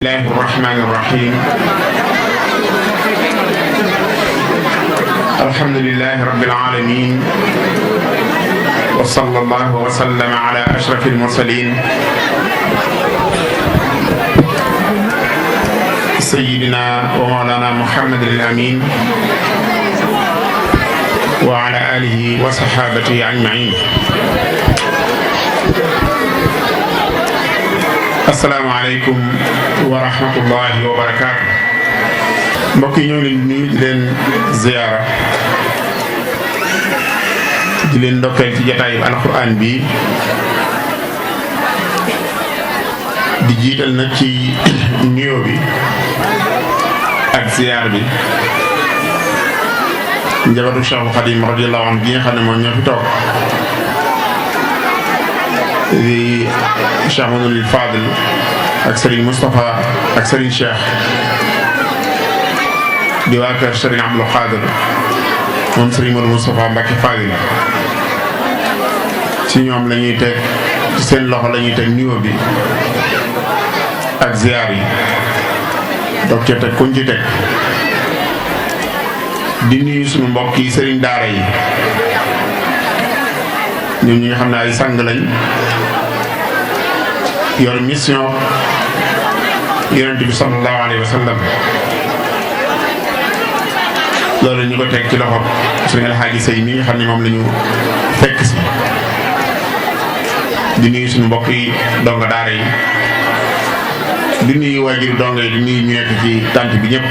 الله الرحمن الرحيم الحمد لله رب العالمين وصلى الله وسلم على أشرف المرسلين سيدنا ومولانا محمد الأمين وعلى آله وصحابته أجمعين. asalaamaaleykum wa rahmatullahi wa barakaatu. mbokk yi ñoo leen nuyu di leen ziyaara di leen ndokkeel ci jataayu alquran bi di jiital nag ci nuyoo bi ak ziyaar bi njabootu Cheikh Khadim radiyallahu anhu gi nga xam ne moom ñoo fi toog di Cheikh Mamadou Fadil ak Serigne Moustapha ak Serigne Cheikh di waa kër Serigne Abdou Khadir moom Serigne Modou Moustapha Mbacke Fadil ci ñoom la ñuy teg ci seen loxo la ñuy teg nuyoo bi ak ziar yi doog cee teg kuñ ci teg di nuyu suñu mbokk yi Serigne Daara yi ñun ñi nga xam ne ay sang lañ yor mission yonent bi sallallahu alayhi wa sallam loolu ñu ko teg ci loxo suñu alxaaji sëy mi nga xam ne moom la ñu fekk si di nuyu suñu mbokk yi donga daara yi di nuyu waajur donga yi di nuyu ñu nekk ci tànt bi ñëpp.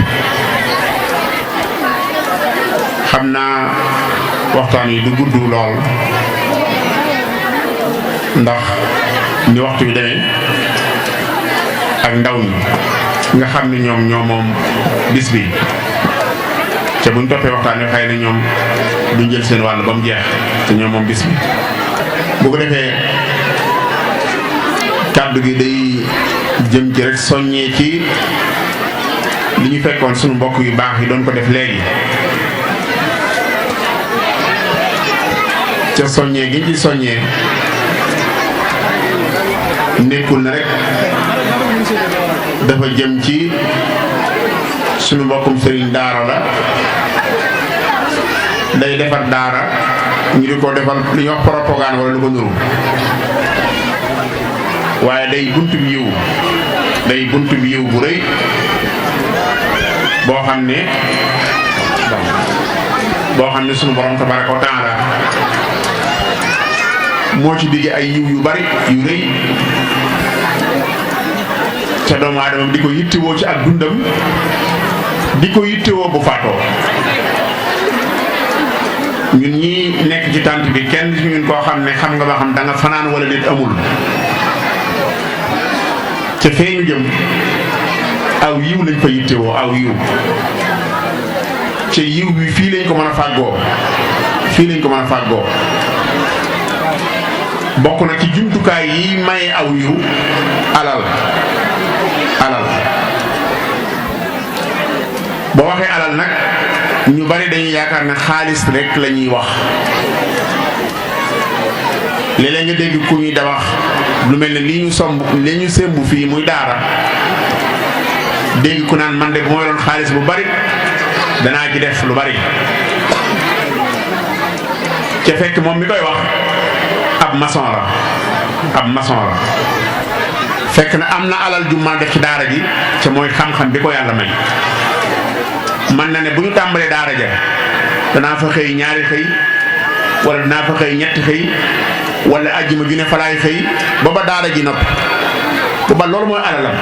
xam naa waxtaan yi du gudd lool ndax ni waxtu bi demee ak ndaw ñi nga xam ne ñoo moom bis bi te buñ toppee waxtaan wi xëy na ñoom duñ jël seen wàll ba mu jeex te ñoom moom bis bi bu ko defee kàddu gi day jëm ci rek soññee ci li ñu fekkoon suñu mbokk yu baax yi doon ko def léegi ca soññee gi ci soññee nekkul na rek dafa jëm ci sunu mbokkum sëriñ daara la day defar daara ñu di ko defal li ñuy wax propagande wala lu ko nuru waaye day buntu bi yiw bu rëy boo xam ne sunu borom tabaraka wa taala moo ci digge ay yiw yu bari yu rëy ca doomu aadama di ko yittewoo ci ak dundam di ko yittewoo bu faatoo. ñun ñi nekk ci tànt bi kenn ci ñun koo xam ne xam nga ba xam da nga fanaan wala nit amul ca fee ñu jëm aw yiw lañ fa yittewoo aw yiw ca yiw bi fii lañ ko mën a fàggoo bokk na ci jumtukaay yi maye aw yiw alal boo waxee alal nag ñu bari dañuy yaakaar ne xaalis rek la ñuy wax léeg-léeg nga dégg ku ñuy dawax lu mel ne li ñu sembu fii muy daara dégg ku naan man de bu ma yoroon xaalis bu bari danaa ci def lu bari ca fekk moom mi koy wax ab maçon la fekk na am na alal ju ma def ci daara ji ca mooy xam-xam bi ko yàlla may man na ne bu ñu tàmbalee daara ja danaa fa xëy ñaari xëy wala danaa fa xëy ñetti xëy wala ajjuma ju ne falaay xëy ba daara ji noppi ba loolu mooy alalam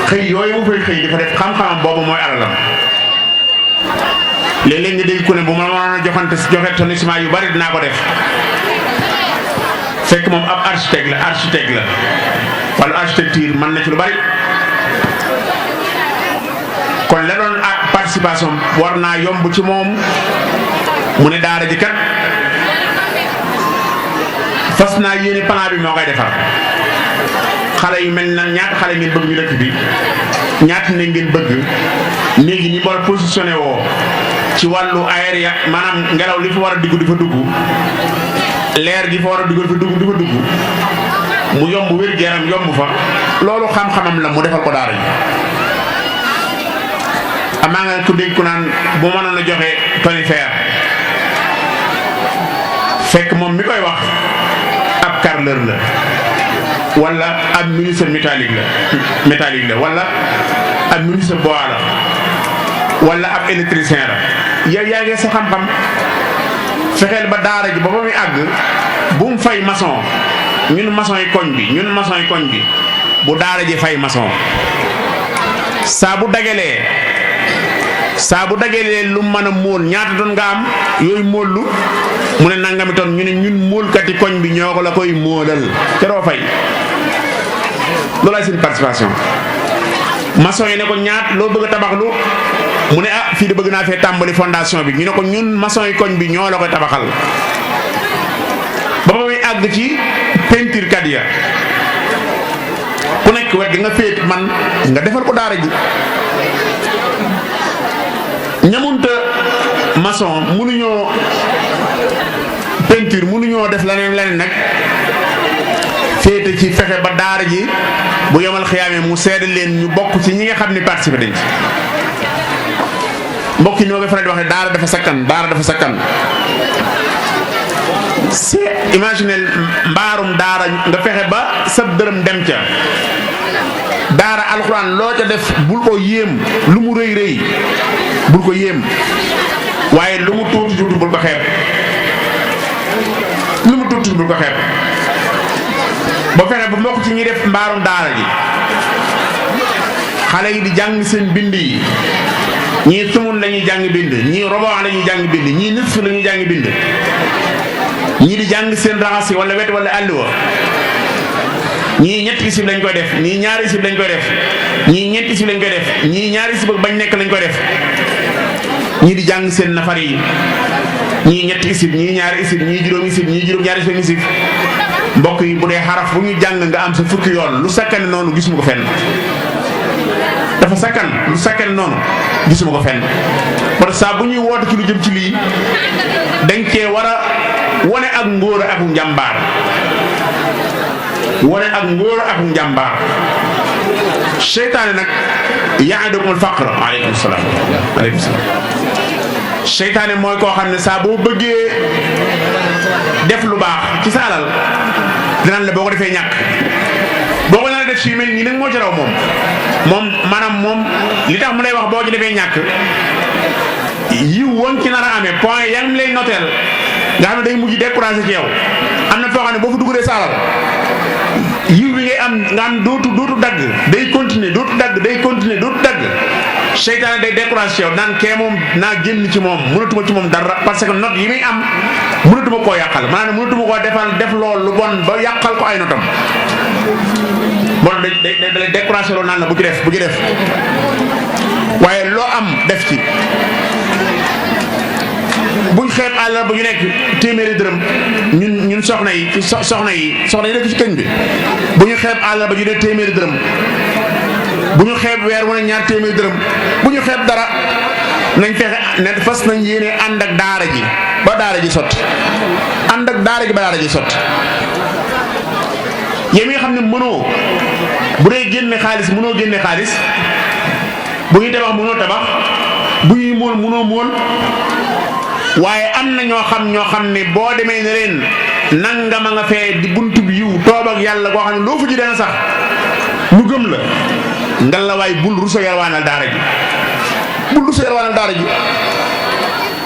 xëy yooyu mu fay xëy dafa def xam-xamam boobu mooy alalam léeg-léeg nga dégg ku ne bu ma mënoon a joxe tonnisement yu bari dinaa ko def fekk moom ab architecte la wala architecture mën na ci lu bari kon la doon participation war naa yomb ci moom mu ne daara ji kat fas naa yéene plan bi moo koy defar xale yu mel na ñaata xale ngeen bëgg ñu dëkk bi ñaata ne ngeen bëgg léegi ñi war a positionné woo ci wàllu aérien maanaam ngelaw li fa war a dugg di fa dugg leer gi fa war a dugg di fa dugg mu yomb wér-gu-yaram yomb fa loolu xam-xamam la mu defal ko daara ji. amaa nga ku dégg ku naan bu mënoon a joxe toni fer fekk moom mi koy wax ab carreleur la wala ab ministre métallique la wala ab ministre bois la wala ab électricien la yow yaa ngi sa xam-xam fexeel ba daara ji ba muy àgg bu mu fay maçon ñun maçon yi koñ bi bu daara ji fay maçon saa bu dajalee lu mën a móol ñaata doon nga am yooyu móollu mu ne nangami ton ñu ne ñun móolkati koñ bi ñoo ko la koy móolal ca doo fay loolu ay seen participation. maçon yi ne ko ñaat loo bëgg a tabaxlu mu ne ah fii de bëgg naa fee tàmbali fondation bi ñu ne ko ñun maçon yi koñ bi ñoo la koy tabaxal ba muy àgg ci peinture kat ya ku nekk wet gi nga féet man nga defal ko daara ji. ñamunta maçon mënuñoo peinture mënuñoo def leneen nag féete ci fexe ba daara ji bu yomal xiyaamee mu seede leen ñu bokk ci ñi nga xam ne participé dañ ci. mbokk yi ni ma koy faral di waxee daara dafa sakkan c'est imaginez mbaarum daara nga fexe ba sab dërëm dem ca daara alxuraan loo ca def bul ko yéem lu mu rëy bul ko yéem waaye lu mu tuuti bul ko xeeb boo fexe ba mbokk ci ñi def mbaarum daara ji xale yi di jàng seen bind yi ñii tumun la ñuy jàng bind ñii robox la ñuy jàng bind ñii nisf la ñuy jàng bind ñii di jàng seen raxas yi wala wet wala àlluwa ñii ñetti isib lañ koy def ñii ñaari isib lañ koy def ñii ñeenti isib lañ koy def ñii ñaari isib bañ nekk lañ koy def ñii di jàng seen nafar yi ñii ñetti isib ñii ñaari isib ñii juróom isib ñii juróom ñaari isib mbokk yi bu dee xaraf bu ñu jàng nga am sa fukki yoon lu sakkane noonu gisuma ko fenn dafa sakkan lu sakkane noonu gisuma ko fenn parce que saa bu ñuy woote ci lu jëm ci lii dañ cee war a wone ak ngóor ak njàmbaar seytaane nag ya'idukumul faqra aleykum salaam seytaane mooy koo xam ne saa boo bëggee def lu baax ci sa alal dinaan la boo ko defee ñàkk boo ko naan def si yu mel nii nag moo ci raw moom li tax mu lay wax boo ci defee ñàkk yiw woon ci nar a amee point yaa ngi lay noteel nga xam ne day mujj découragé ci yow am na foo xam ne boo fa dugalee sa alal yiw bi ngay am nga am dootu dagg day continuer dootu dagg seytaane day découragé ci yow naan kee moom naa génn ci moom mënatuma ci moom dara parce que note yi muy am mënatuma koo yàqal maanaam mënatuma koo def loolu lu bon ba yàqal ko ay notam bon da lay découragé loolu naan la bu ci def waaye loo am def ci buñ xeeb àll ba ñu nekk téeméeri dërëm ñun soxna yi nekk ci këñ bi bu ñu xeeb àll ba ñu nekk téeméeri dërëm bu ñu xeeb weer wala ñaar téeméeri dërëm bu ñu xeeb dara nañ fexe ne fas nañ yéene ànd ak daara ji ba daara ji sotti yéen nga xam ne mënoo bu dee génne xaalis bu ñuy tabax mënoo tabax bu ñuy móol mënoo móol waaye am na ñoo xam ne boo demee ne leen nangama nga fee di buntu bi yiw toob ak yàlla koo xam ne loo fu ji dana sax ñu gëm la ngal la waay bul rusa yalwaanal daara ji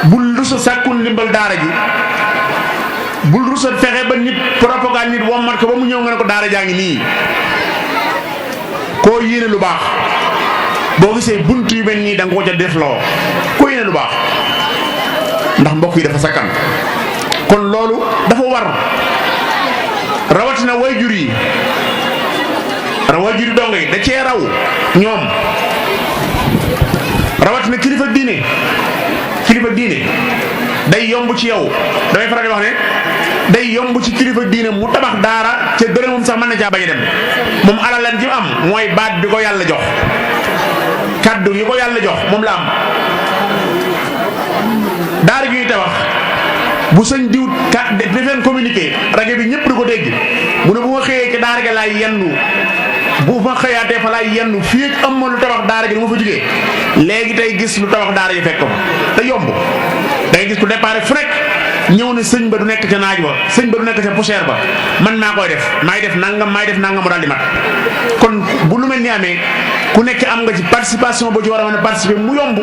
bul rusa sàkkul ndimbal daara ji bul rusa fexe ba nit propagande nit wommat ko ba mu ñëw nga ne ko daara jaa ngi nii koo yéene lu baax boo gisee bunt yu mel nii da nga ko ca def loo koo yéene lu baax ndax mbokk yi dafa sakkan kon loolu dafa war rawatina waajur yi dongo yi da cee raw ñoom rawatina kilifa diine day yomb ci yow damay faral di wax ne day yomb ci kilifa diine mu tabax daara ca dërëmam sax mën na caa bañ a dem moom alal lan ji am mooy baat bi ko yàlla jox kaddu yi ko yàlla jox moom la am daara gi ñuy tabax bu sëñ diw defeen communiqué rajo bi ñëpp di ko dégg mu ne bu ma xëyee ci daara laay yendu bu ma xëyaatee fa laay yendu fii ak am ma lu tabax daara ji lu ma fa jógee léegi tey gis lu tabax daara ji fekk ko te yomb da ngay gis ku départ fu nekk ñëw ne sëñ ba du nekk ca naaj ba sëñ ba du nekk ca poussière ba man maa koy def maay def nangam mu daal di mat kon bu lu mel ni amee ku nekk am nga ci participation boo ci war a mën a participer mu yomb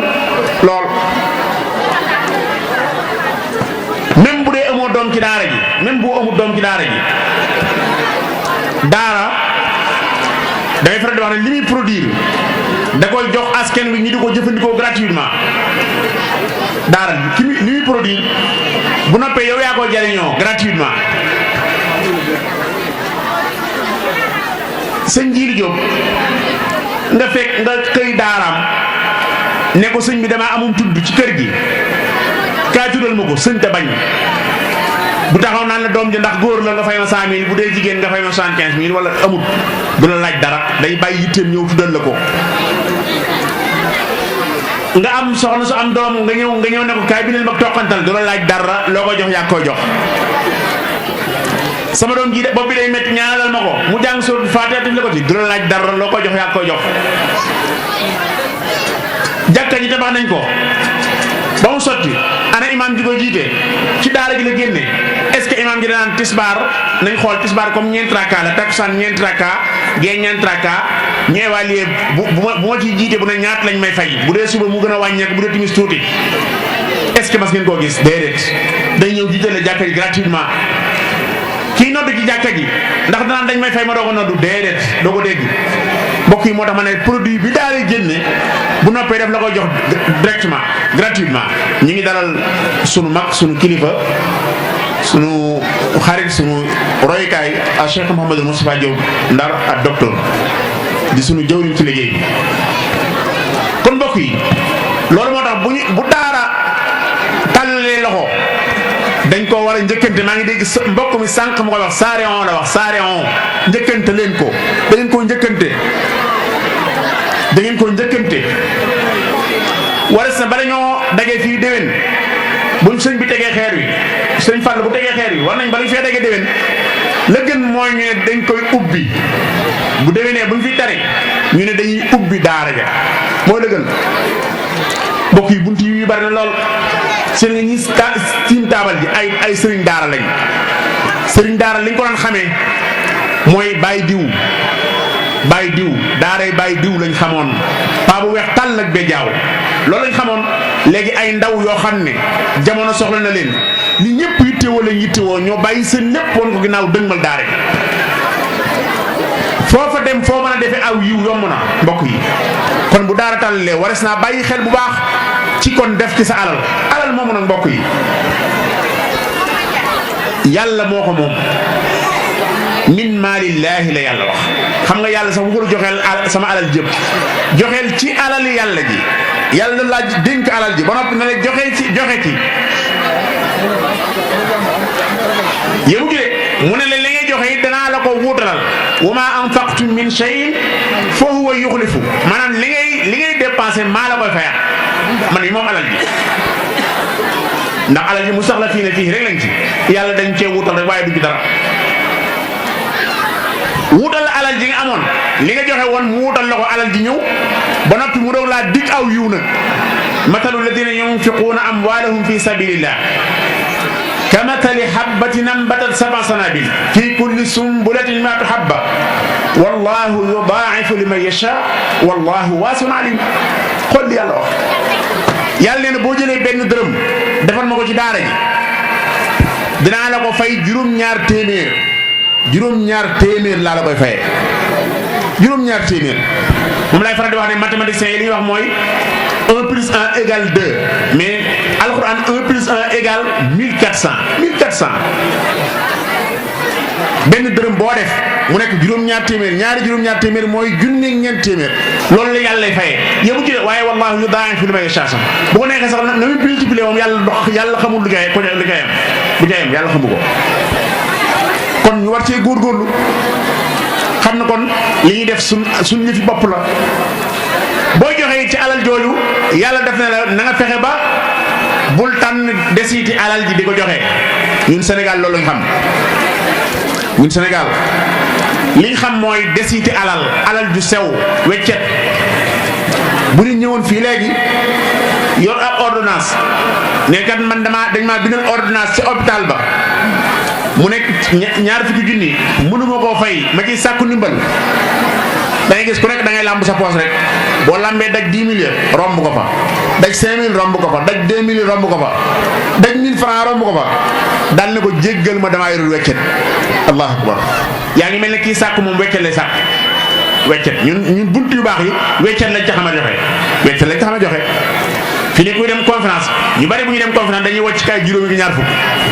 lool. même bu dee amoo doom ci daara ji même bu amul doom ci daara ji daara dangay faral di wax ne li muy produire da koy jox askan wi ñu di ko jëfandikoo gratuitement daara ji li muy produire bu noppee yow yaa koy jariñoo gratuitement. sëñ Jiili Jóob nga fekk nga këy daaraam ne ko sëñ bi damaa amum tudd ci kër gi kaay tuddal ma ko sëñ te bañ bu taxaw naan la doom ji ndax góor la nga fay ma 100 000 bu dee jigéen nga fay ma 75 000 wala amut du la laaj dara day bàyyi yitteem ñëw tuddal la ko. nga am soxna su am doom nga ñëw ne ko kaay bi leen mag toqantal du la laaj dara loo ko jox yaa koy jox. sama doom ji de bopp bi day métti ñaanalal ma ko mu jàng sóoratul Faatiha def la ko ci du la laaj dara loo koy jox yaa koy jox. jàkka ji tabax nañ ko ba mu sotti ana imaam ji ko jiite ci daara ji la génne est-ce que imaam ji danaan tisbaar nañ xool tisbaar comme ñeent raka la takkusaan ñeent raka gee ñeent raka ñu évaluer bu ma ciy jiite bu ne ñaat lañ may fay bu dee suba mu gën a wàññeeku bu dee timis tuuti est-ce que mas ngeen koo gis déedéet day ñëw jiite la jàkka ji gratuitement. kii noddu ci jàkka ji ndax danaan dañ may fay ma doo ko noddu déedéet doo ko dégg mbokk yi moo tax ma ne produit bi daal di génne bu noppee def la koy jox directement gratuitement. ñi ngi dalal sunu mag sunu kilifa sunu xarit sunu royukaay a Cheikh Mouhamadou Moustapha Diop Ndar ak docteur di sunu jëwriñ ci liggéey bi. kon mbokk yi loolu moo tax bu daara tàllalee loxo dañ koo war a njëkkante. maa ngi dégg mbokk mi sànq mu koy wax saare on la wax saare on njëkkante leen ko da ngeen koo njëkkante da ngeen koo njëkkante. wares na bala ñoo dagee fii déwén buñ sëñ bi tegee xeer wi sëñ Fall bu tegee xeer wi war nañ bala ñu fee dagee déwén la gën mooy ñu ne dañ koy ubbi bu déwénee buñ fi tari ñu ne dañuy ubbi daara ja mooy la gën. mbokk yi bunt yi bari na lool seen nga ñi tiim taabal ji ay sëriñ daara lañ. sëriñ daara liñ ko daan xamee mooy bàyyi diw daaray bàyyi diw lañ xamoon paa bu weex tàll ak bejaaw loolu lañ xamoon. léegi ay ndaw yoo xam ne jamono soxla na leen li ñëpp yittewoo lañ yittewoo ñoo bàyyi seen lépp woon ko ginnaaw dëgmal daara foofa dem foo mën a defee aw yiw yomb na mbokk yi. kon bu daara tàllalee wares naa bàyyi xel bu baax ci kon def ci sa alal moomu nag mbokk yi yàlla moo ko moom min maalillaahi la yàlla wax. xam nga yàlla sax bu ko joxeel sama alal jëpp joxeel ci alali yàlla ji yàlla laaj dénk alal ji ba noppi na la joxe ci yému gi de mu ne la li ngay joxe it danaa la ko wuutalal wa ma anfaqtum min shay'in fa huwa yuxlifu maanaam li ngay dépensé maa la koy fayal man yi moom alal ji ndax alal ji mu saxla fii ne fii rek lañ ci yàlla dañ cee wuutal rek waaye du ci dara wuutal la alal ji nga amoon li nga joxe woon mu wuutal la ko alal ji ñëw ba noppi mu doog laa dig aw yiw nag matalu ladina yunfiquuna amwaalahum fi sabilillah kamathali habbatin anbatat sab'a sanabil fi kulli sumbulatin mi'atu habba wallahu yudaa'ifu liman yasha wallahu waasi'un alim. xool yàlla wax yàlla nee na boo jëlee benn dërëm defal ma ko ci daara ji dinaa la ko fay juróom-ñaar téeméer laa la koy fayee juróom-ñaar téeméer. moom lay faral di wax ne mathématiciens yi li ñuy wax mooy 1 plus 1 égale 2 mais alxuraan 1 plus 1 égale 1400 benn dërëm boo def mu nekk juróom-ñaar téeméer ñaari juróom-ñaar téeméer mooy junne ñeent téeméer loolu la yàlla lay fayee yëmu ci de waaye wallaahu yudaa'ifu liman yashaa sax bu ko neexee sax na muy multiplier moom yàlla xamul lu jaayam bu jaayam yàlla xamu ko. kon ñu war cee góorgóorlu xam na kon li ñuy def suñ yëfi bopp la boo joxee ci alal jooju yàlla def na la na nga fexe ba bul tànn desiti alal ji di ko joxe. ñun Sénégal loolu lañ xam ñun Sénégal liñ xam mooy desiti alal ju sew weccet bu nit ñëwoon fii léegi yor ab ordonnance ne kat man dañ maa bindal ordonnance ci hôpital ba mu nekk ñaar fukki junni mënuma koo fay ma ciy sàkku ndimbal da ngay gis ku nekk da ngay làmb sa poos rek boo làmbee daj 10 000 romb ko fa daj 5 000 romb ko fa daj 2 000 romb ko fa daj 1000 francs romb ko fa dal ne ko jéggal ma damaa yorul weccet allahu akbar yaa ngi mel ne kii sàkk moom weccet lay sàkk weccet ñun bunt yu baax yi weccet lañ ca xam a joxe weccet lañ ca xam a joxe fi ne kuy dem conférence ñu bari bu ñu dem conférence dañuy wàcc kay juróomi gi ñaar fukk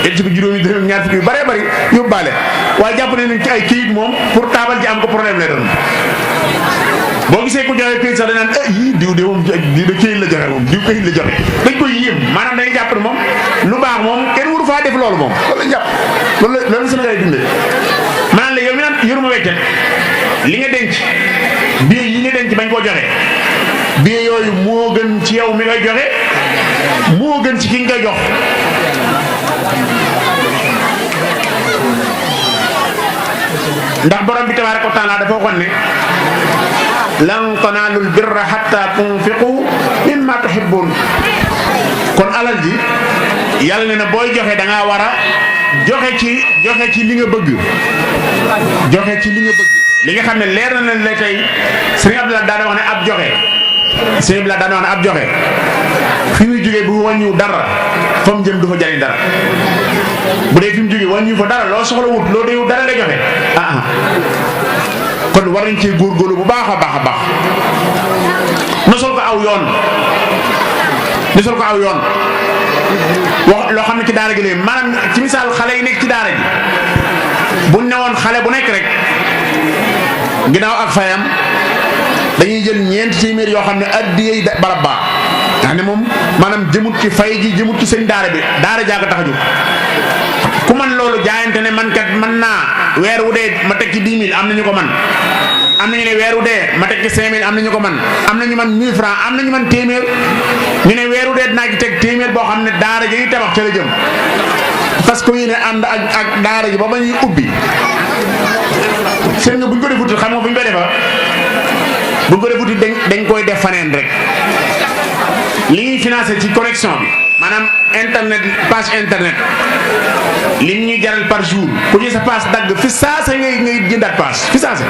et ci juróomi dërëm ñaar fukk yu bari bari yóbbaale waaye jàpp ne ci ay këyit moom pour taabal ci am ko problème lay doon boo gisee ku joxe këyit sax danaan yii diw de moom diw de këyit la joxe moom diw këyit la joxe dañ koy yéem maanaam dañuy jàpp ne moom lu baax moom kenn waru faa def loolu moom loolu lañ jàpp loolu Sénégal yi dundee maanaam la yow mi naan yoruma weccet li nga denc bii yi nga denc bañ koo joxe bii yooyu moo gën ci yow mi ngay joxe moo gën ci ki nga jox ndax borom bi tabaaraka wa taala dafa waxoon ne lan tanaalul birra hatta tunfiqu mimma tuhibbun kon alal ji yàlla ne na booy joxe da ngaa war a joxe ci li nga bëgg joxe ci li nga bëgg li nga xam ne leer na leen la tey Sëriñ Abdoulaye daana wax ne ab joxe Sëriñ Abdoulaye daana wax ne ab joxe fi muy jógee bu wàññiw dara fa mu jëm du fa jariñ dara bu dee fi mu jógee wàññiw fa dara loo soxla wut loo déew dara nga joxe kon war nañ cee góorgóorlu bu baax a baax a baax nosol ko aw yoon wax loo xam ne ci daara gi léegi maanaam ci misaal xale yi nekk ci daara ji buñ ne woon xale bu nekk rek ginnaaw ak fayam dañuy jël ñeenti téeméer yoo xam ne addiyey barab baa nga ne moom maanaam jëmut ci fay gi jëmut ci sëñ daara bi daara jaaga tax a jóg ku man loolu jaayante ne man kat mën naa weer wu dee ma teg ci 10 000 am na ñu ko man am na ñu ne weer wu dee ma teg ci 5 000 am na ñu ko man am na ñu man 1000 francs am na ñu man téeméer ñu ne weer wu dee dinaa ci teg téeméer boo xam ne daara ji tabax ca la jëm parce que yéen ànd ak daara ji ba ba ñuy ubbi seen nga buñ ko defutul xam nga buñ ko defa buñ ko defutul dañ koy def faneen rek li ñuy financé ci connexion bi maanaam internet page internet li ñuy jaral par jour ku ci sa passe dagg fi saasa ngay jëndaat passe fi saasa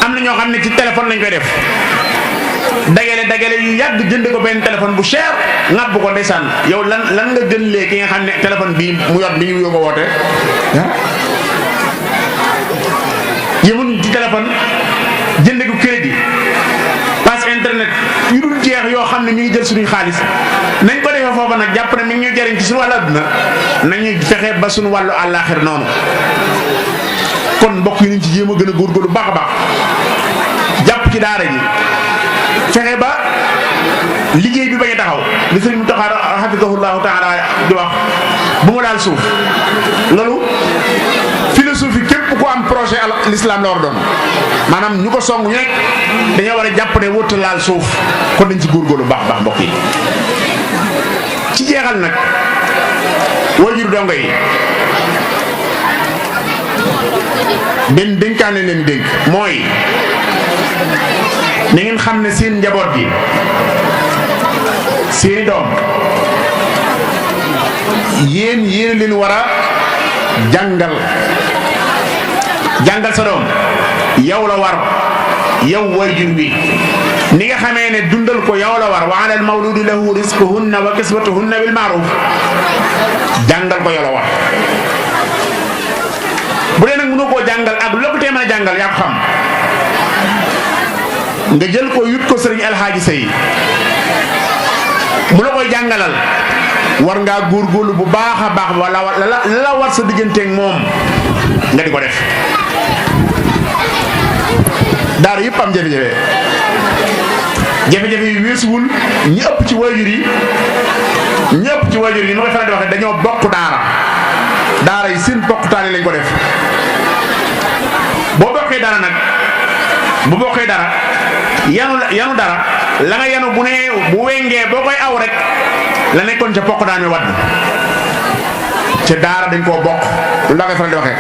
am na ñoo xam ne ci téléphone lañ koy def dagale yu yàgg jënd ko benn téléphone bu cher ŋàbb ko ndeysaan yow lan nga gën lee ki nga xam ne téléphone bii mu yor bi ñu yoo ko woote yëmuñ ci téléphone jënd ko crédit passe internet yu dul jeex yoo xam ne mi ngi jël suñuy xaalis nañ ko defee foofa nag jàpp ne mi ngi ñu jariñ ci suñu wàllu àdduna nañuy fexe ba suñu wàllu àllaaxir noonu kon mbokk yi nañ ci jéem a gën a góorgóorlu baax a baax jàpp ci daara ji fexe ba liggéey bi bañ a taxaw li sëriñ Muntaxa hafidahullahu taala di wax bu mu daal suuf loolu philosophie képp ku am projet l'islam la war doon maanaam ñu ko song ñu nekk dañoo war a jàpp ne wërta laal suuf kon dañ ci góorgóorlu baax baax mbokk yi ci jeexal nag waajur dongo yi benn dénkaane leen dénk mooy na ngeen xam ne seen njaboot gi seeni doom yéen leen war a jàngal sa doom yow la war yow waajur wi ni nga xamee ne dundal ko yow la war wa ala al mawludi lahu rizquhunna wa kiswatuhunna bil ma'ruf jàngal ko yow la war bu dee nag mënoo koo jàngal ak lu ko tee mën a jàngal yaa ko xam nga jël ko yut ko sëriñ alxaaji Sey mu la koy jàngalal war ngaa góorgóorlu bu baax a baax wala la war sa digganteeg moom nga di ko def daara yëpp am jafe-jafe yi weesuwul ñi ëpp ci waajur yi ma koy faral di waxee dañoo bokk daara yi seen bokkutaane lañ ko def boo bokkee dara nag bu bokkee dara yanu dara la nga yanu bu wengee boo koy aw rek la nekkoon ca bokk daan mi wadd ca daara dañ koo bokk lu la koy faral di waxee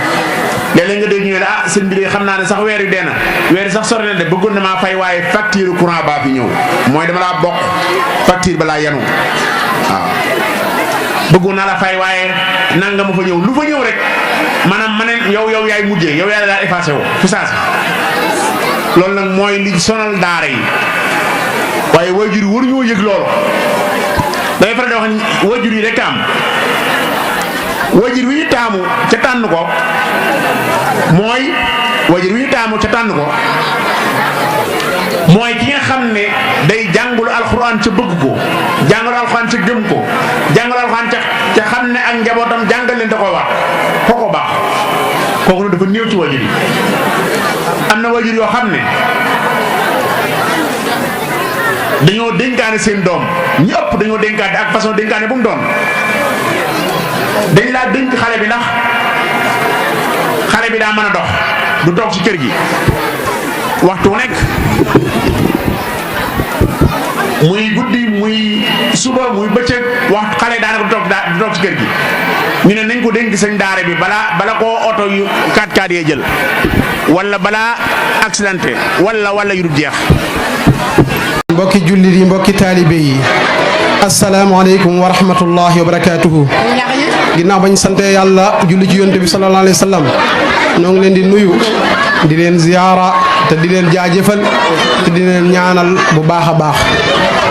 léeg-léeg nga dégg ñu ne ah sëñ bi de xam naa ne sax weer wi dee na weer wi sax sori na de bëggoon na maa fay waaye facture courant baa fi ñëw mooy dama laa bokk facture ba laa yanu waaw bëggoon naa la fay waaye nanga ma fa ñëw lu fa ñëw rek maanaam ma ne yow yaay mujjee yow yaa daal effacé woo fi saasi loolu nag mooy li sonal daara yi waaye waajur yi waruñoo yëg loolu dangay faral di wax ni waajur yi rek am waajur wi ñu taamu ca tànn ko mooy waajur wi ñu taamu ca tànn ko mooy ki nga xam ne day jàngulu alxuraan ca bëgg ko jàngulu alxuraan ca gëm ko jàngulu alxuraan ca xam ne ak njabootam jàngal leen da koy wax kooko baax kooku nag dafa néew ci waajur yi am na waajur yoo xam ne dañoo dénkaane seen doom ñi ëpp dañoo dénkaane ak façon dénkaane bu mu doon dañ laa dénk xale bi ndax xale bi daa mën a dox du toog ci kër gi waxtu nekk muy guddi muy suba muy bëccëg waxtu xale daanaka du toog ci kër gi ñu ne nañ ko dénk sëñ daara bi bala koo oto yu 4x4 yee jël wala balaa accidenté wala yu du jeex. mbokki jullit yi mbokki taalibe yi asalaamaaleykum wa rahmatullahi wa barakaatuhu. ginnaaw bañ sante yàlla julli ci yonte bi sallallahu alayhi wa sallam noo ngi leen di nuyu di leen ziyaara te di leen jaajëfal te di leen ñaanal bu baax a baax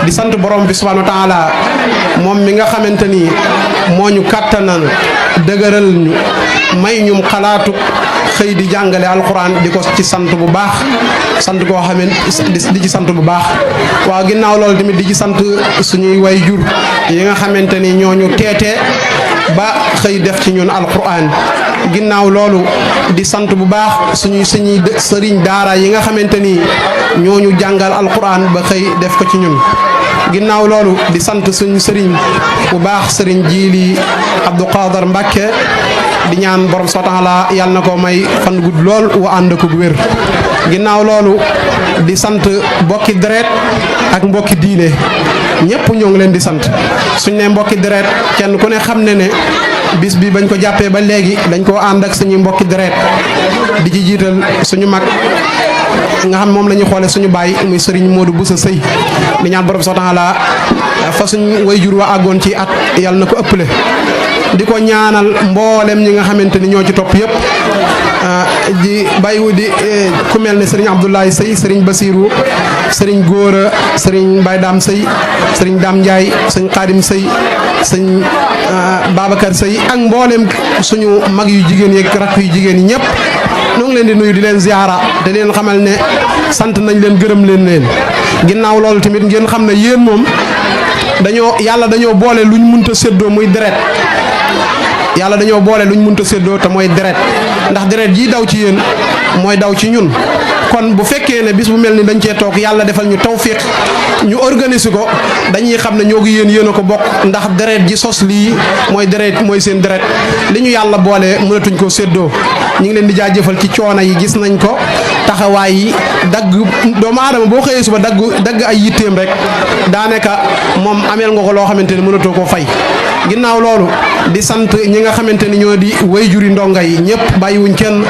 di sant borom bi subhaanahu wa taala moom mi nga xamante ni moo ñu kàttanal dëgëral ñu may ñum xalaatu xëy di jàngale alquran di ko ci sant bu baax sant koo xamee di ci sant bu baax waaw ginnaaw loolu tamit di ci sant suñuy way jur yi nga xamante ni ñooñu teete ba xëy def ci ñun alquran ginnaaw loolu di sant bu baax suñuy sëriñ daara yi nga xamante ni ñooñu jàngal alquran ba xëy def ko ci ñun ginnaaw loolu di sant suñu sëriñ bu baax sëriñ Jiili Abdou Qadir Mbàkke di ñaan borom subhaanahu wa taala yàlla na ko may fan gudd lool wa ànd ko wér ginnaaw loolu di sant mbokki deret ak mbokki diine ñëpp ñoo ngi leen di sant suñ ne mbokki deret kenn ku ne xam ne ne bis bi bañ ko jàppee ba léegi dañ koo ànd ak suñu mbokki deret di ci jiital suñu mag nga xam moom la ñuy xoole suñu baay muy Serigne Modou Boussa Sëy di ñaan borom subhaanahu wa taala fa suñu wayjur wa àggoon ci at yàlla na ko ëppale di ko ñaanal mboolem ñi nga xamante ni ñoo ci topp yëpp di bàyyiwu di ku mel ne Serigne Abdoulaye Sëy Serigne Basirou Serigne Góora Serigne Baye Dame Sëy Serigne Dame Ndiaye Serigne Khadim Sëy Serigne Babacar Sëy ak mboolem suñu mag yu jigéen yi ak rakk yu jigéen yi ñëpp ñoo ngi leen di nuyu di leen ziara te leen xamal ne sant nañ leen gërëm leen ginnaaw loolu tamit ngeen xam ne yéen moom yàlla dañoo boole luñ munta séddoo muy deret yàlla dañoo boole luñ munta séddoo te mooy deret ndax deret ji daw ci yéen mooy daw ci ñun kon bu fekkee ne bis bu mel ni dañ cee toog yàlla defal ñu tawfiq ñu organiser ko dañuy xam ne ñoo ngi yéen a ko bokk ndax deret ji sos lii mooy deret mooy seen deret li ñu yàlla boole mënatuñ koo séddoo ñu ngi leen di jaajëfal ci coono yi gis nañ ko taxawaay yi dagg doomu aadama boo xëyee suba dagg ay yitteem rek daanaka moom ameel nga ko loo xamante ni mënatoo koo fay ginnaaw loolu di sant ñi nga xamante ni ñoo di wayjuri ndonga yi ñëpp bàyyiwuñ kenn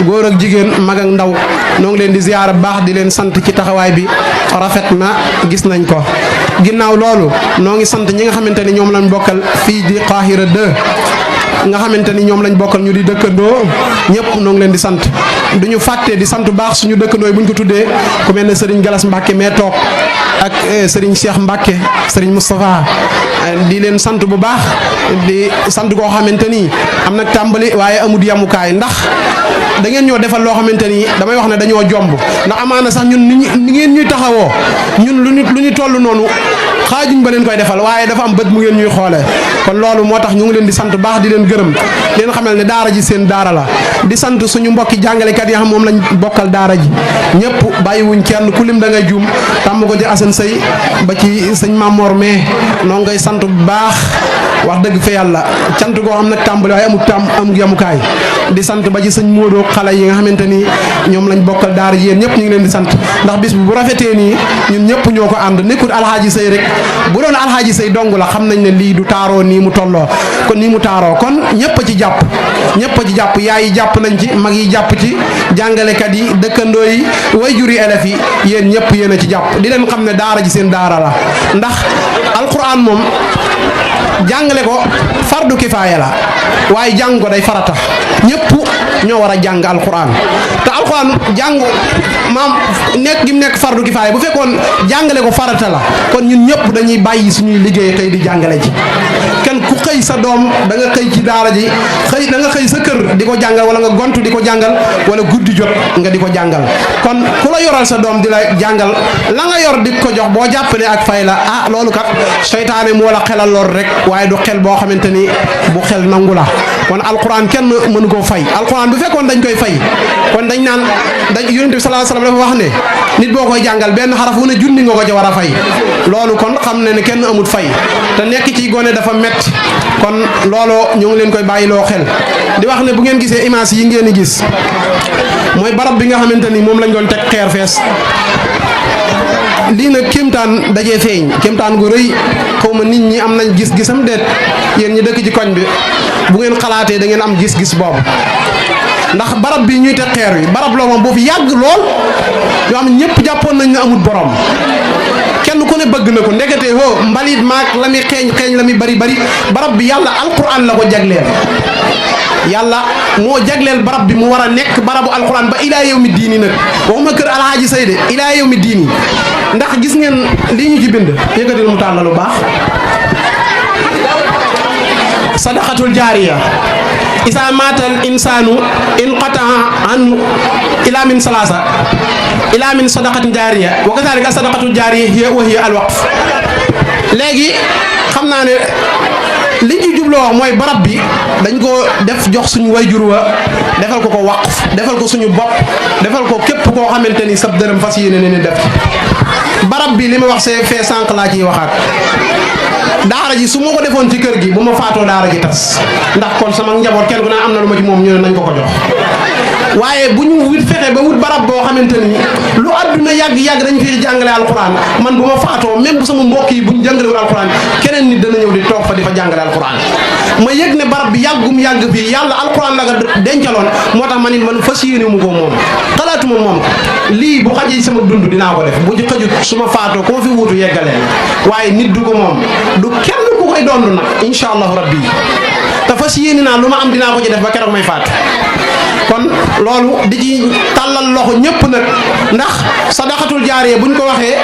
góor ak jigéen mag ak ndaw noo ngi leen di ziyaara baax di leen sant ci taxawaay bi rafet na gis nañ ko ginnaaw loolu noo ngi sant ñi nga xamante ni ñoom lañ bokkal fii di Qahira 2 nga xamante ni ñoom lañ bokkal ñu di dëkkandoo ñëpp noo ngi leen di sant duñu fàtte di sant baax suñu dëkkandoo yi buñ ko tuddee ku mel ne Serigne Galas Mbacke mee toog ak Serigne Cheikh Mbacke Serigne Moustapha di leen sant bu baax di sant koo xamante ni am nag tàmbali waaye amul yamukaay ndax da ngeen ñoo defal loo xamante ni damay wax ne dañoo jomb ndax amaana sax ñun ni ngeen ñuy taxawoo ñun lu ñu toll noonu xaajuñ ba leen koy defal waaye dafa am bët mu ngeen ñuy xoolee kon loolu moo tax ñu ngi leen di sant baax di leen gërëm leen xamal ne daara ji seen daara la di sant suñu mbokki jàngalekat yi xam moom lañ bokkal daara ji ñëpp bàyyiwuñ kenn ku lim da ngay juum tàmm ko ci Assane Sey ba ci sëñ Mamor mais noo ngay sant bu baax wax dëgg fa yàlla cant goo xam nag tàmbali waaye amul yamukaay di sant ba ci sëñ Modou xale yi nga xamante ni ñoom lañ bokkal daara ji yéen ñëpp ñu ngi leen di sant ndax bis bu rafetee nii ñun ñëpp ñoo ko ànd nekkul alxaaji sëy rek bu doon alxaaji sëy dong la xam nañ ne lii du taaroo nii mu tolloo kon nii mu taaroo kon ñëpp a ci jàpp yaay yi jàpp nañ ci mag yi jàpp ci jàngalekat yi dëkkandoo yi wayjur yi élèves yi yéen ñëpp yéen a ci jàpp di leen xam ne daara ji seen daara la ndax alquran moom jàngale ko fardu kifaaya la waaye jàng ko day farata ñëpp ñoo war a jàng alquran te alquran jàng maam nekk gi mu nekk fardu kifaaya bu fekkoon jàngale ko farata la kon ñun ñëpp dañuy bàyyi suñuy liggéey xëy di jàngale ji kenn ku xëy sa doom da nga xëy ci daara ji da nga xëy sa kër di ko jàngal wala nga gontu di ko jàngal wala guddi jot nga di ko jàngal kon ku la yoral sa doom di la jàngal la nga yor di ko jox boo jàpp ne ak fay la ah loolu kat seytaane moo la xelal lor rek waaye du xel boo xamante ni bu xel nangu la kon alquran kenn mënu koo fay alquran bu fekkoon dañ koy fay kon dañ naan yonent bi sallallahu alayhi wasallam dafa wax ne nit boo koy jàngal benn xaraf wu ne junni nga ko ca war a fay loolu kon xam ne kenn amut fay te nekk ci gone dafa metti kon looloo ñu ngi leen koy bàyyiloo xel di wax ne bu ngeen gisee image yi ngeen di gis mooy barab bi nga xamante ni moom lañ doon teg xeer fees lii nag kéemtaan dajee feeñ kéemtaan gu rëy xaw ma nit ñi am nañ gis-gisam déet yéen ñi dëkk ci koñ bi bu ngeen xalaatee da ngeen am gis-gis boobu ndax barab bi ñuy teg xeer wi barab la moom boo fi yàgg lool yoo xam ne ñëpp jàppoon nañ ne amul borom kenn ku ne bëgg na ko ndekete hoo mbalit maag la muy xeeñ la muy bari barab bi yàlla alquran la ko jagleel yàlla moo jagleel barab bi mu war a nekk barabu alquran ba ilaa yawmi diini nag waxuma kër alhaaji say de ilaa yawmi diini ndax gis ngeen lii ñu ci bind yëkkatil mu tàll lu baax sadaqatul jaariya isa maatal insaanu inqataa an ila min salaasa ila min sadaqatin jaariya wa kadhalika sadaqatul jaariya hiya wa hiya al waqf léegi xam naa ne li ñu jubloo mooy barab bi dañ ko def jox suñu wayjur wa defal ko waqf defal ko suñu bopp defal ko képp koo xamante ni sab dërëm fas yéene ne def barab bi li ma wax see fee sànq laa ciy waxaat daara ji su ma ko defoon ci kër gi bu ma faatoo daara ji tas ndax kon sama njaboot kenn ku ne am na lu ma ci moom ñu ne nañ ko jox waaye bu ñu wut fexe ba wut barab boo xamante ni lu àdduna yàgg dañ fi jàngale alquran man bu ma faatoo même bu sama mbokk yi buñ jàngalewul alquran keneen nit dana ñëw di toog fa di fa jàngale alquran ma yëg ne barab bi yàgg fii yàlla alquran la nga dencaloon moo tax man fas yéene mu ko moom xalaatuma moom lii bu xajee sama dund dinaa ko def bu ci xajut su ma faatoo ko ma fi wuutu yeggaleen waaye nit du ko moom du kenn ku koy doon nag incha allahu rabbi te fas yéene naa lu ma am dinaa ko ci def ba keroog may faatu kon loolu di ci tàllal loxo ñëpp nag ndax sadaqatul jaariya buñ ko waxee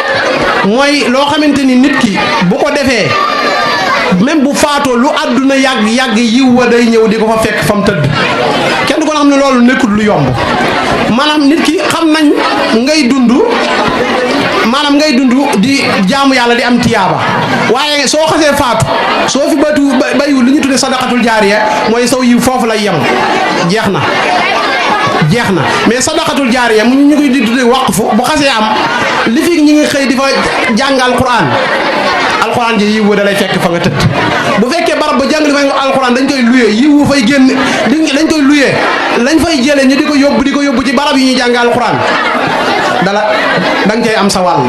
mooy loo xamante ni nit ki bu ko defee même bu faatoo lu àdduna yàgg yiw wa day ñëw di ko fa fekk fa mu tëdd kenn du ko xam ne loolu nekkul lu yomb maanaam nit ki xam nañ ngay dund di jaamu yàlla di am tiyaaba waaye soo xasee faatu soo fi bayiwul li ñu tuddee sadaqatul jaariya mooy saw yiw foofu lay yem jeex na mais sadaqatul jaariya mu ñu koy di tuddee waqfu bu xasee am li fi ñi ngi xëy di fa jàng alquran ji yiw da lay fekk fa nga tëdd bu fekkee barab ba jàng li fay alquran dañ koy luyee yiw fay génn dañ koy luyee lañ fay jëlee ñu di ko yóbbu ci barab yi ñuy jàng alquran da nga cay am sa wàll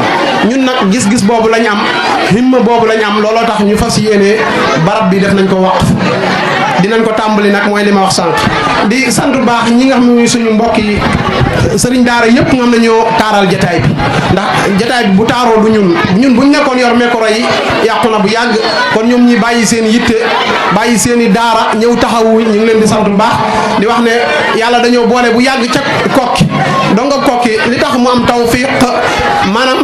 ñun nag gis-gis boobu lañ am himma boobu lañ am looloo tax ñu fas yéene barab bi def nañ ko waqf dinañ ko tàmbali nag mooy li ma wax sànq di sant bu baax ñi nga xam ne suñu mbokk yi sëriñ daara yëpp nga xam ne ñoo taaral jataay bi ndax jataay bi bu taaroo du ñun buñ nekkoon yor micro yi yàqu na bu yàgg kon ñoom ñi bàyyi seen yitte bàyyi seen i daara ñëw taxawu ñu ngi leen di sant bu baax di wax ne yàlla dañoo boole bu yàgg ca kokki donga kokki li tax mu am tawfiq maanaam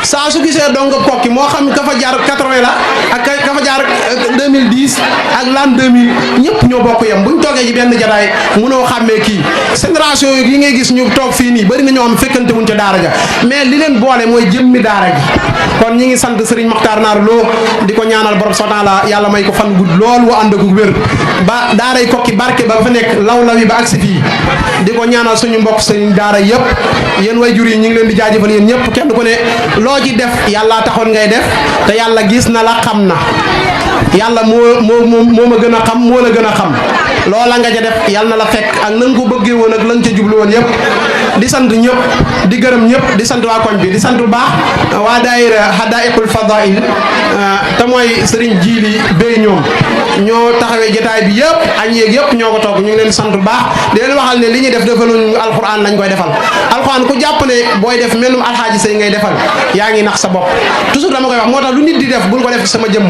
saa su gisee donga kokki moo xam ka fa jaar 80 la ak ka fa jaar 2010 ak l'an 2000 ñëpp ñoo bokk yem buñ toogee ci benn jataay mënoo xàmmee kii génération yi ngay gis ñu toog fii nii bari na ñoo xam fekkante wuñ ca daara ja mais li leen boole mooy jëmmi daara ji kon ñi ngi sant Serigne Makhtar Naar Lo di ko ñaanal borom subhanahu wa ta'ala yàlla may ko fan gudd lool wu ànd ak wér ba daaray kokki barke ba fa nekk law-lawi ba agsi fii di ko ñaanal suñu mbokk sëriñ daara yëpp yéen way jur yi ñu ngi leen di jaajëfal yéen ñëpp kenn ku ne loo ci def yàlla taxoon ngay def te yàlla gis na la xam na yàlla moo ma gën a xam moo la gën a xam loola nga ca def yàlla na la fekk ak na nga ko bëggee woon ak la nga ca jublu woon yëpp di sant ñëpp di gërëm ñëpp di sant waa koñ bi di sant bu baax waa daayira Hadaiqul Fadail te mooy Serigne Jili Bey ñoo taxawee jotaay bi yëpp añ yeeg yëpp ñoo ko toog ñu ngi leen sant bu baax di leen waxal ne li ñuy def defaluñ alxuraan lañ koy defal alxuraan ku jàpp ne booy def melum alxaaji say ngay defal yaa ngi nax sa bopp toujours dama koy wax moo tax lu nit di def buñ ko def sama jëmm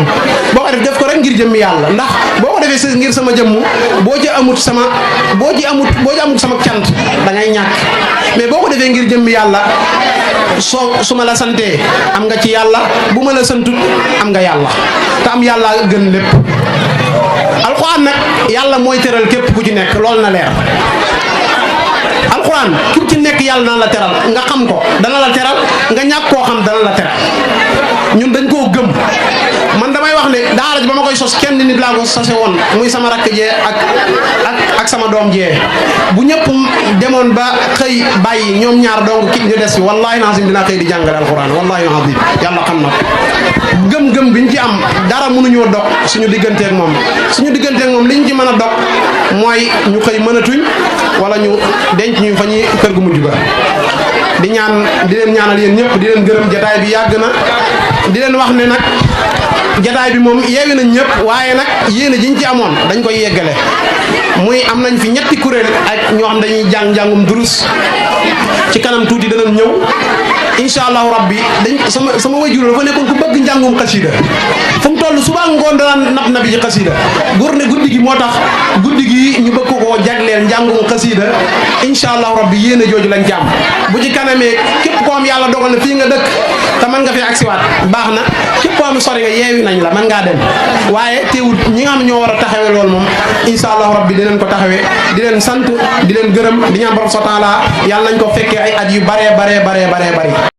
boo ko def ko rek ngir jëmmi yàlla ndax boo ko defee ngir sama jëmm boo ci amut sama cant da ngay ñàkk mais boo ko defee ngir jëmmi yàlla su ma la santee am nga ci yàlla bu ma la santut am nga yàlla te am yàlla gën lépp alxuraan nag yàlla mooy teral képp ku ci nekk loolu na leer alxuraan ku ci nekk yàlla dana la teral nga xam ko dana la teral nga ñàkk koo xam dana la teral ñun dañ koo gëm man damay wax ne daara ji ba ma koy sos kenn nit laa ko sose woon muy sama rakk jee ak sama doom jee bu ñëpp demoon ba xëy bàyyi ñoom ñaar dong ki ñu des fi wallahi nazim dinaa xëy di jàngale alxuraan wallahi nazim yàlla xam na gëm-gëm biñ ci am dara mënuñoo dog suñu digganteeg moom liñ ci mën a dog mooy ñu xëy mënatuñ wala ñu denc ñu fa ñuy kër gu mujj ba di leen ñaanal yéen ñëpp di leen gërëm jataay bi yàgg na di leen wax ne nag jataay bi moom yeewi nañ ñëpp waaye nag yéen a jiñ ci amoon dañ koy yeggale muy am nañ fi ñetti kuréel ak ñoo xam dañuy njàngum durus ci kanam tuuti danañ ñëw incha allahu rabbi sama wajur dafa nekkoon ku bëgg njàngum xasida fu mu toll suba ngoon daan nab ci xasida góor ne guddi gi moo tax guddi gi ñu bëgg koo jagleel njàngum xasida incha allahu rabbi yéen a jooju lañ ci am bu ci kanamee képp koo am yàlla dogal na fii nga dëkk te mën nga fi agsiwaat baax na képp koo am sori nga yeewi nañ la mën ngaa dem waaye teewul ñi nga xam ñoo war a taxawee loolu moom incha allahu rabbi dinañ ko taxawee di leen sant di leen gërëm di ñaan borom subhanahu wa taala yàlla nañ ko fekkee ay at yu baree